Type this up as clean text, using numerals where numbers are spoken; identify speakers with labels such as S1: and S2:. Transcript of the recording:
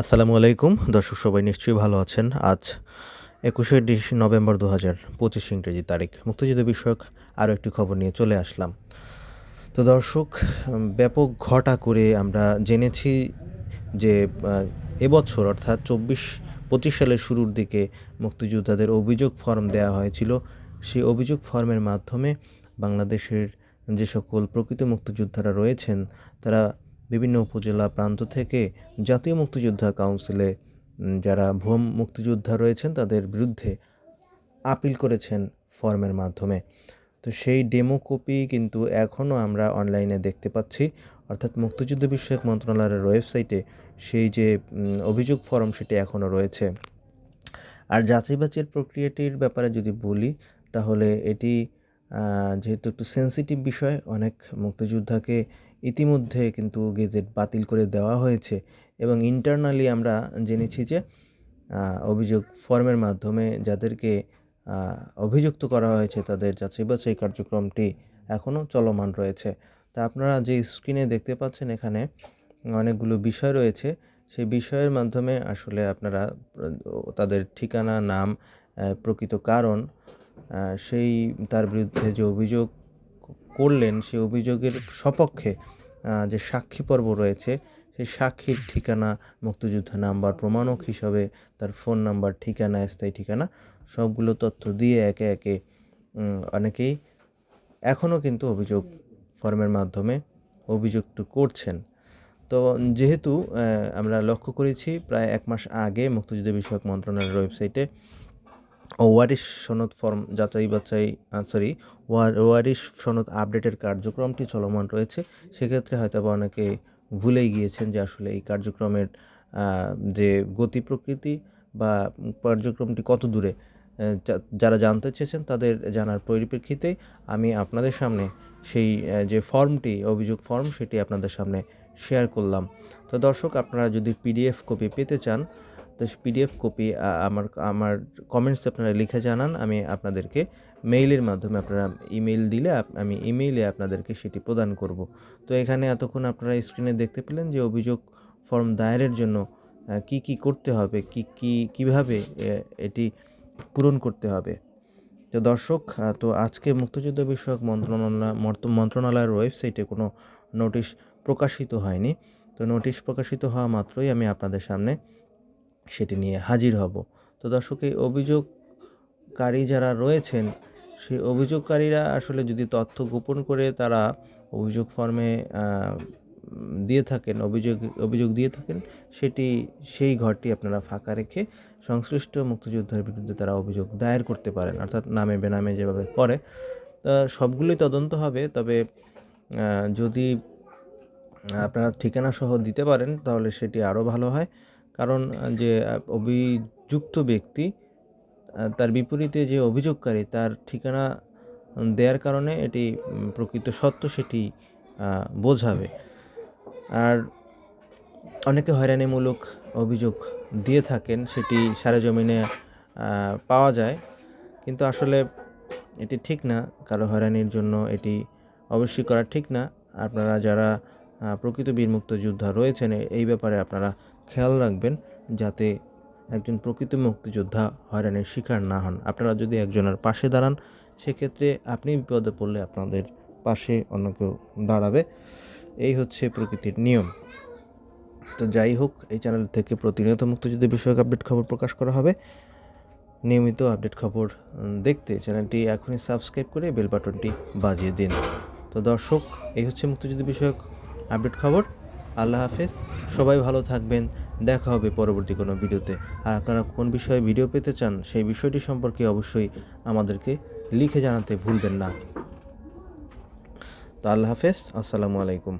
S1: আসসালামু আলাইকুম দর্শক, সবাই নিশ্চয়ই ভালো আছেন। আজ 21শে নভেম্বর 2025 ইংরেজি তারিখ। মুক্তিযুদ্ধ বিষয়ক আরও একটি খবর নিয়ে চলে আসলাম। তো দর্শক, ব্যাপক ঘটা করে আমরা জেনেছি যে এবছর অর্থাৎ 24-25 সালের শুরুর দিকে মুক্তিযোদ্ধাদের অভিযোগ ফর্ম দেওয়া হয়েছিল। সেই অভিযোগ ফর্মের মাধ্যমে বাংলাদেশের যে সকল প্রকৃত মুক্তিযোদ্ধারা রয়েছেন তারা বিভিন্ন উপজেলা প্রান্ত থেকে জাতীয় মুক্তিযোদ্ধা কাউন্সিলে যারা ভুয়া মুক্তিযোদ্ধা রয়েছেন তাদের বিরুদ্ধে আপিল করেছেন ফর্মের মাধ্যমে। তো সেই ডেমো কপি কিন্তু এখনও আমরা অনলাইনে দেখতে পাচ্ছি, অর্থাৎ মুক্তিযুদ্ধ বিষয়ক মন্ত্রণালয়ের ওয়েবসাইটে সেই যে অভিযোগ ফর্ম সেটি এখনও রয়েছে। আর যাচাই বাছাইয়ের প্রক্রিয়াটির ব্যাপারে যদি বলি তাহলে এটি যেহেতু একটু সেন্সিটিভ বিষয়, অনেক মুক্তিযোদ্ধাকে ইতিমধ্যে কিন্তু গেজেট বাতিল করে দেওয়া হয়েছে এবং ইন্টারনালি আমরা জেনেছি যে অভিযোগ ফর্মের মাধ্যমে যাদেরকে অভিযুক্ত করা হয়েছে তাদের যাচাই বাছাই কার্যক্রমটি এখনও চলমান রয়েছে। তা আপনারা যে স্ক্রিনে দেখতে পাচ্ছেন এখানে অনেকগুলো বিষয় রয়েছে। সেই বিষয়ের মাধ্যমে আসলে আপনারা তাদের ঠিকানা, নাম, প্রকৃত কারণ, সেই তার বিরুদ্ধে যে অভিযোগ করলেন সেই অভিযোগের সপক্ষে যে সাক্ষী পর্ব রয়েছে সেই সাক্ষীর ঠিকানা, মুক্তিযোদ্ধা নাম্বার, প্রমাণক হিসাবে তার ফোন নাম্বার, ঠিকানা, স্থায়ী ঠিকানা সবগুলো তথ্য দিয়ে একে একে অনেকেই এখনও কিন্তু অভিযোগ ফর্মের মাধ্যমে অভিযোগটি করছেন। তো যেহেতু আমরা লক্ষ্য করেছি প্রায় 1 মাস আগে মুক্তিযুদ্ধ বিষয়ক মন্ত্রণালয়ের ওয়েবসাইটে ওয়ারিশ সনদ ফর্ম ওয়ারিশ সনদ আপডেটের কার্যক্রমটি চলমান রয়েছে। সেক্ষেত্রে হয়তো বা অনেকে ভুলেই গিয়েছেন যে আসলে এই কার্যক্রমের যে গতি প্রকৃতি বা কার্যক্রমটি কত দূরে, যারা জানতে চেয়েছেন তাদের জানার পরিপ্রেক্ষিতে আমি আপনাদের সামনে সেই যে ফর্মটি, অভিযোগ ফর্ম, সেটি আপনাদের সামনে শেয়ার করলাম। তো দর্শক, আপনারা যদি পিডিএফ কপি পেতে চান তো পিডিএফ কপি আমার কমেন্টসে আপনারা লিখে জানান, আমি আপনাদেরকে মেইলের মাধ্যমে, আপনারা ইমেইল দিলে আমি ইমেইলে আপনাদেরকে সেটি প্রদান করব। তো এখানে এতক্ষণ আপনারা স্ক্রিনে দেখতে পেলেন যে অভিযোগ ফর্ম দায়েরের জন্য কি করতে হবে, কিভাবে এটি পূরণ করতে হবে। তো দর্শক, তো আজকে মুক্তিযুদ্ধ বিষয়ক মন্ত্রণালয়ের ওয়েবসাইটে কোনো নোটিশ প্রকাশিত হয়নি। তো নোটিশ প্রকাশিত হওয়া মাত্রই আমি আপনাদের সামনে সেটি নিয়ে হাজির হব। তো দর্শক, এই অভিযোগকারী যারা রয়েছেন সেই অভিযোগকারীরা আসলে যদি তথ্য গোপন করে তারা অভিযোগ ফর্মে দিয়ে থাকেন, অভিযোগ দিয়ে থাকেন, সেই ঘরটি আপনারা ফাঁকা রেখে সংশ্লিষ্ট মুক্তিযোদ্ধার বিরুদ্ধে তারা অভিযোগ দায়ের করতে পারেন, অর্থাৎ নামে বেনামে যেভাবে করে। সবগুলোই তদন্ত হবে, তবে যদি আপনারা ঠিকানা সহ দিতে পারেন তাহলে সেটি আরও ভালো হয়। কারণ যে অভিযুক্ত ব্যক্তি তার বিপরীতে যে অভিযোগকারী তার ঠিকানা দেওয়ার কারণে এটি প্রকৃত সত্য সেটি বোঝাবে। আর অনেকে হয়রানিমূলক অভিযোগ দিয়ে থাকেন, সেটি সরেজমিনে পাওয়া যায়, কিন্তু আসলে এটি ঠিক না। কারো হয়রানির জন্য এটি অবশ্যই করা ঠিক না। আপনারা যারা প্রকৃত বীর মুক্তিযোদ্ধা রয়েছেন এই ব্যাপারে আপনারা খেয়াল রাখবেন যাতে একজন প্রকৃত মুক্তিযোদ্ধা হয়রানির শিকার না হন। আপনারা যদি একজনের পাশে দাঁড়ান সেক্ষেত্রে আপনি বিপদে পড়লে আপনাদের পাশে অন্য কেউ দাঁড়াবে। এই হচ্ছে প্রকৃতির নিয়ম। তো যাই হোক, এই চ্যানেল থেকে প্রতিনিয়ত মুক্তিযুদ্ধ বিষয়ক আপডেট খবর প্রকাশ করা হবে। নিয়মিত আপডেট খবর দেখতে চ্যানেলটি এখনই সাবস্ক্রাইব করে বেল বাটনটি বাজিয়ে দিন। তো দর্শক, এই হচ্ছে মুক্তিযুদ্ধ বিষয়ক আপডেট খবর। আল্লাহ হাফেজ, সবাই ভালো থাকবেন। দেখা হবে পরবর্তী কোনো ভিডিওতে। আর আপনারা কোন বিষয়ে ভিডিও পেতে চান সেই বিষয়টি সম্পর্কে অবশ্যই আমাদেরকে লিখে জানাতে ভুলবেন না। তো আল্লাহ হাফেজ, আসসালামু আলাইকুম।